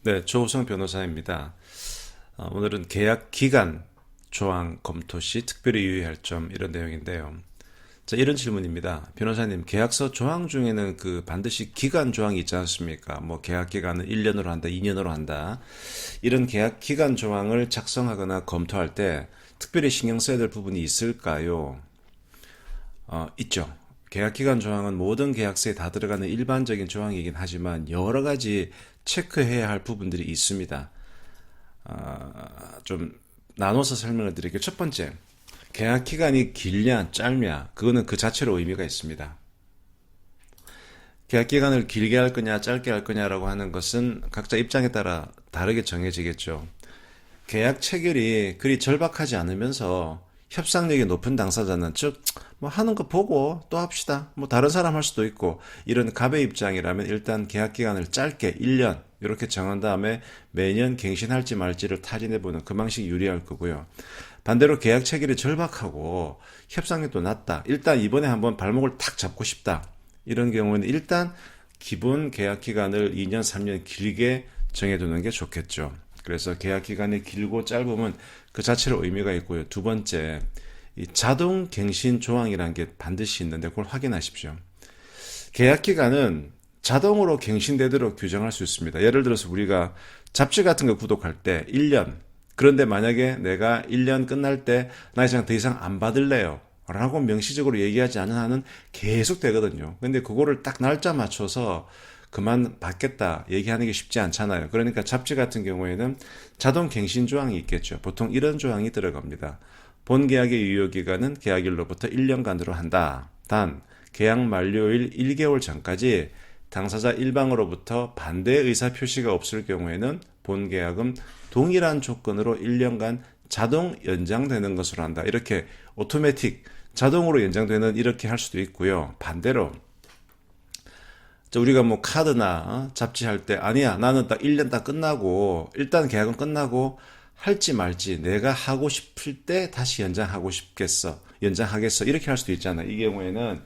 네, 조우성 변호사입니다. 오늘은 계약 기간 조항 검토 시 특별히 유의할 점 이런 내용인데요. 자, 이런 질문입니다. 변호사님, 계약서 조항 중에는 반드시 기간 조항이 있지 않습니까? 뭐 계약 기간은 1년으로 한다, 2년으로 한다. 이런 계약 기간 조항을 작성하거나 검토할 때 특별히 신경 써야 될 부분이 있을까요? 있죠. 계약기간 조항은 모든 계약서에 다 들어가는 일반적인 조항이긴 하지만 여러 가지 체크해야 할 부분들이 있습니다. 좀 나눠서 설명을 드릴게요. 첫 번째, 계약기간이 길냐 짧냐 그거는 그 자체로 의미가 있습니다. 계약기간을 길게 할 거냐 짧게 할 거냐라고 하는 것은 각자 입장에 따라 다르게 정해지겠죠. 계약 체결이 그리 절박하지 않으면서 협상력이 높은 당사자는 즉 뭐 하는 거 보고 또 합시다. 뭐 다른 사람 할 수도 있고 이런 갑의 입장이라면 일단 계약 기간을 짧게 1년 이렇게 정한 다음에 매년 갱신할지 말지를 탈의해보는 그 방식이 유리할 거고요. 반대로 계약 체결이 절박하고 협상력도 낮다. 일단 이번에 한번 발목을 탁 잡고 싶다. 이런 경우는 일단 기본 계약 기간을 2년, 3년 길게 정해두는 게 좋겠죠. 그래서 계약 기간이 길고 짧으면 그 자체로 의미가 있고요. 두 번째, 이 자동 갱신 조항이라는 게 반드시 있는데 그걸 확인하십시오. 계약 기간은 자동으로 갱신되도록 규정할 수 있습니다. 예를 들어서 우리가 잡지 같은 거 구독할 때 1년, 그런데 만약에 내가 1년 끝날 때 나 이상 더 이상 안 받을래요 라고 명시적으로 얘기하지 않은 한은 계속 되거든요. 근데 그거를 딱 날짜 맞춰서 그만 받겠다 얘기하는 게 쉽지 않잖아요. 그러니까 잡지 같은 경우에는 자동 갱신 조항이 있겠죠. 보통 이런 조항이 들어갑니다. 본 계약의 유효기간은 계약일로부터 1년간으로 한다. 단 계약 만료일 1개월 전까지 당사자 일방으로부터 반대 의사 표시가 없을 경우에는 본 계약은 동일한 조건으로 1년간 자동 연장되는 것으로 한다. 이렇게 오토매틱 자동으로 연장되는 이렇게 할 수도 있고요. 반대로 우리가 뭐 카드나 잡지 할 때 아니야 나는 딱 1년 딱 끝나고 일단 계약은 끝나고 할지 말지 내가 하고 싶을 때 다시 연장하겠어 이렇게 할 수도 있잖아요. 이 경우에는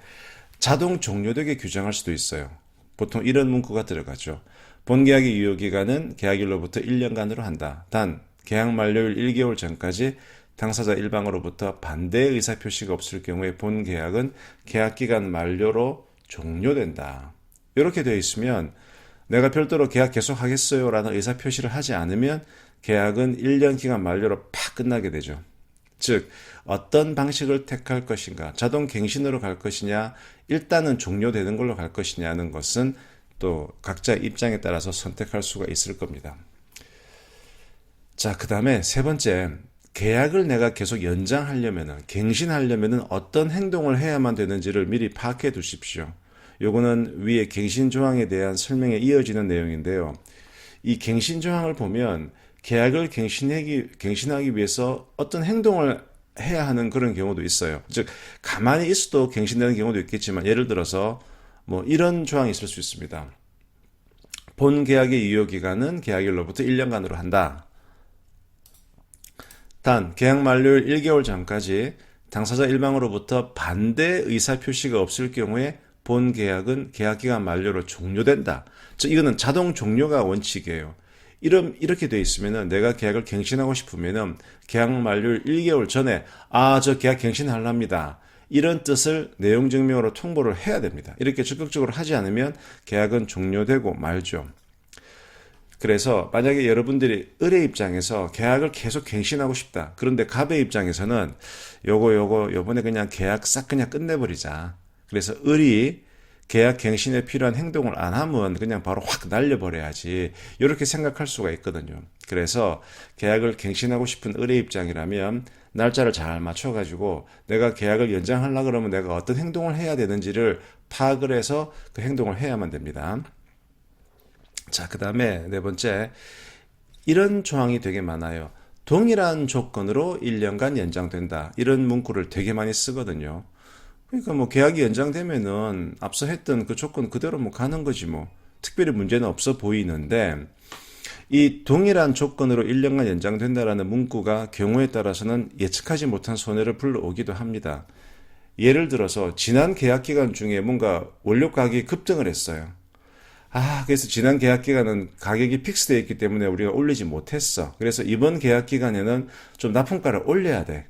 자동 종료되게 규정할 수도 있어요. 보통 이런 문구가 들어가죠. 본 계약의 유효기간은 계약일로부터 1년간으로 한다. 단 계약 만료일 1개월 전까지 당사자 일방으로부터 반대 의사표시가 없을 경우에 본 계약은 계약기간 만료로 종료된다. 이렇게 되어 있으면 내가 별도로 계약 계속하겠어요 라는 의사표시를 하지 않으면 계약은 1년 기간 만료로 팍 끝나게 되죠. 즉 어떤 방식을 택할 것인가, 자동 갱신으로 갈 것이냐, 일단은 종료되는 걸로 갈 것이냐는 것은 또 각자 입장에 따라서 선택할 수가 있을 겁니다. 자, 그 다음에 세 번째, 계약을 내가 계속 연장하려면, 갱신하려면 어떤 행동을 해야만 되는지를 미리 파악해 두십시오. 요거는 위에 갱신 조항에 대한 설명에 이어지는 내용인데요. 이 갱신 조항을 보면 계약을 갱신하기 위해서 어떤 행동을 해야 하는 그런 경우도 있어요. 즉 가만히 있어도 갱신되는 경우도 있겠지만 예를 들어서 뭐 이런 조항이 있을 수 있습니다. 본 계약의 유효기간은 계약일로부터 1년간으로 한다. 단 계약 만료일 1개월 전까지 당사자 일방으로부터 반대 의사표시가 없을 경우에 본 계약은 계약기간 만료로 종료된다. 즉 이거는 자동 종료가 원칙이에요. 이렇게 돼 있으면은 내가 계약을 갱신하고 싶으면은 계약 만료일 1개월 전에 저 계약 갱신하랍니다. 이런 뜻을 내용 증명으로 통보를 해야 됩니다. 이렇게 적극적으로 하지 않으면 계약은 종료되고 말죠. 그래서 만약에 여러분들이 을의 입장에서 계약을 계속 갱신하고 싶다. 그런데 갑의 입장에서는 요번에 그냥 계약 싹 그냥 끝내버리자. 그래서 을이 계약 갱신에 필요한 행동을 안 하면 그냥 바로 확 날려버려야지 이렇게 생각할 수가 있거든요. 그래서 계약을 갱신하고 싶은 을의 입장이라면 날짜를 잘 맞춰가지고 내가 계약을 연장하려고 그러면 내가 어떤 행동을 해야 되는지를 파악을 해서 그 행동을 해야만 됩니다. 자, 그 다음에 네 번째, 이런 조항이 되게 많아요. 동일한 조건으로 1년간 연장된다. 이런 문구를 되게 많이 쓰거든요. 그러니까 뭐 계약이 연장되면은 앞서 했던 그 조건 그대로 뭐 가는 거지 뭐. 특별히 문제는 없어 보이는데 이 동일한 조건으로 1년간 연장된다라는 문구가 경우에 따라서는 예측하지 못한 손해를 불러오기도 합니다. 예를 들어서 지난 계약 기간 중에 뭔가 원료 가격이 급등을 했어요. 그래서 지난 계약 기간은 가격이 픽스되어 있기 때문에 우리가 올리지 못했어. 그래서 이번 계약 기간에는 좀 납품가를 올려야 돼.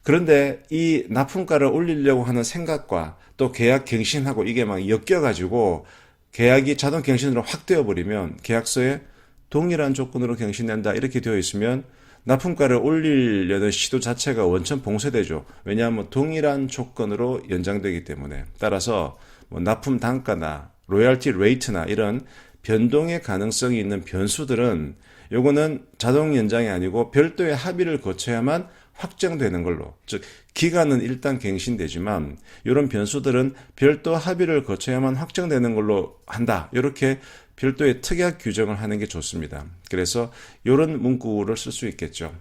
그런데 이 납품가를 올리려고 하는 생각과 또 계약 갱신하고 이게 막 엮여가지고 계약이 자동 갱신으로 확 되어버리면 계약서에 동일한 조건으로 갱신된다 이렇게 되어 있으면 납품가를 올리려는 시도 자체가 원천 봉쇄되죠. 왜냐하면 동일한 조건으로 연장되기 때문에. 따라서 뭐 납품 단가나 로열티 레이트나 이런 변동의 가능성이 있는 변수들은 요거는 자동 연장이 아니고 별도의 합의를 거쳐야만 확정되는 걸로. 즉 기간은 일단 갱신되지만 이런 변수들은 별도 합의를 거쳐야만 확정되는 걸로 한다. 이렇게 별도의 특약 규정을 하는 게 좋습니다. 그래서 이런 문구를 쓸 수 있겠죠.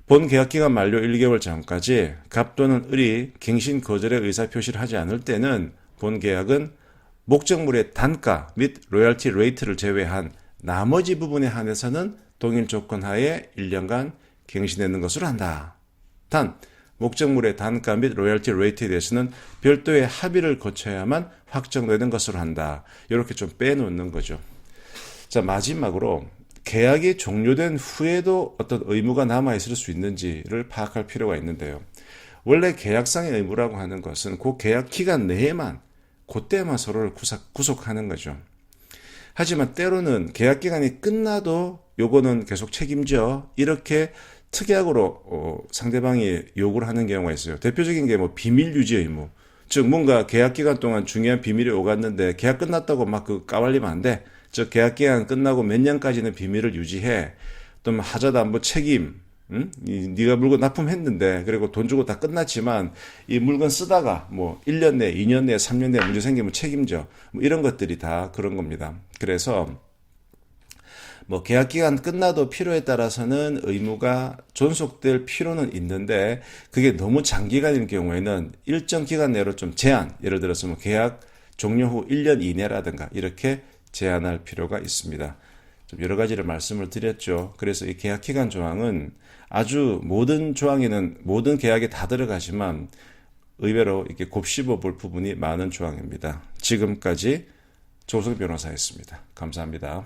본 계약기간 만료 1개월 전까지 갑 또는 을이 갱신 거절의 의사표시를 하지 않을 때는 본 계약은 목적물의 단가 및 로열티 레이트를 제외한 나머지 부분에 한해서는 동일 조건 하에 1년간 갱신되는 것으로 한다. 단 목적물의 단가 및 로열티 레이트에 대해서는 별도의 합의를 거쳐야만 확정되는 것으로 한다. 이렇게 좀 빼놓는 거죠. 자, 마지막으로 계약이 종료된 후에도 어떤 의무가 남아있을 수 있는지를 파악할 필요가 있는데요. 원래 계약상의 의무라고 하는 것은 그 계약 기간 내에만 그때만 서로를 구속하는 거죠. 하지만 때로는 계약 기간이 끝나도 요거는 계속 책임져 이렇게 특약으로 상대방이 요구를 하는 경우가 있어요. 대표적인 게 뭐 비밀 유지 의무. 즉 뭔가 계약 기간 동안 중요한 비밀이 오갔는데 계약 끝났다고 막 그 까발리면 안 돼. 즉 계약 기간 끝나고 몇 년까지는 비밀을 유지해. 또 뭐 하자담보 책임. 네가 물건 납품했는데 그리고 돈 주고 다 끝났지만 이 물건 쓰다가 뭐 1년 내, 2년 내, 3년 내 문제 생기면 책임져. 뭐 이런 것들이 다 그런 겁니다. 그래서 뭐 계약 기간 끝나도 필요에 따라서는 의무가 존속될 필요는 있는데 그게 너무 장기간일 경우에는 일정 기간 내로 좀 제한, 예를 들어서 뭐 계약 종료 후 1년 이내라든가 이렇게 제한할 필요가 있습니다. 좀 여러 가지를 말씀을 드렸죠. 그래서 이 계약 기간 조항은 아주 모든 조항에는 모든 계약에 다 들어가지만 의외로 이렇게 곱씹어 볼 부분이 많은 조항입니다. 지금까지 조성 변호사였습니다. 감사합니다.